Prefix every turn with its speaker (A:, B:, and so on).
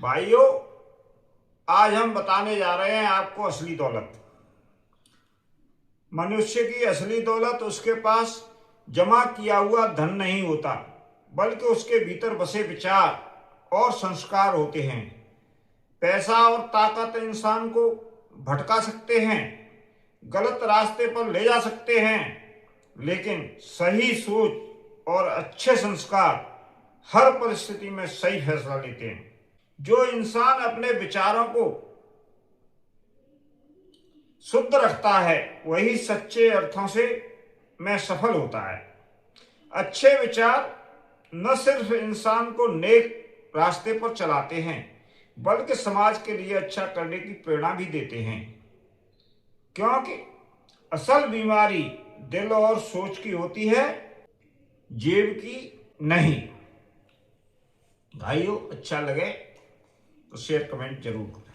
A: भाइयों, आज हम बताने जा रहे हैं आपको असली दौलत। मनुष्य की असली दौलत उसके पास जमा किया हुआ धन नहीं होता, बल्कि उसके भीतर बसे विचार और संस्कार होते हैं। पैसा और ताकत इंसान को भटका सकते हैं, गलत रास्ते पर ले जा सकते हैं, लेकिन सही सोच और अच्छे संस्कार हर परिस्थिति में सही फैसला लेते हैं। जो इंसान अपने विचारों को शुद्ध रखता है वही सच्चे अर्थों से में सफल होता है। अच्छे विचार न सिर्फ इंसान को नेक रास्ते पर चलाते हैं, बल्कि समाज के लिए अच्छा करने की प्रेरणा भी देते हैं, क्योंकि असल बीमारी दिल और सोच की होती है, जेब की नहीं। भाइयों, अच्छा लगे तो शेयर कमेंट जरूर करें।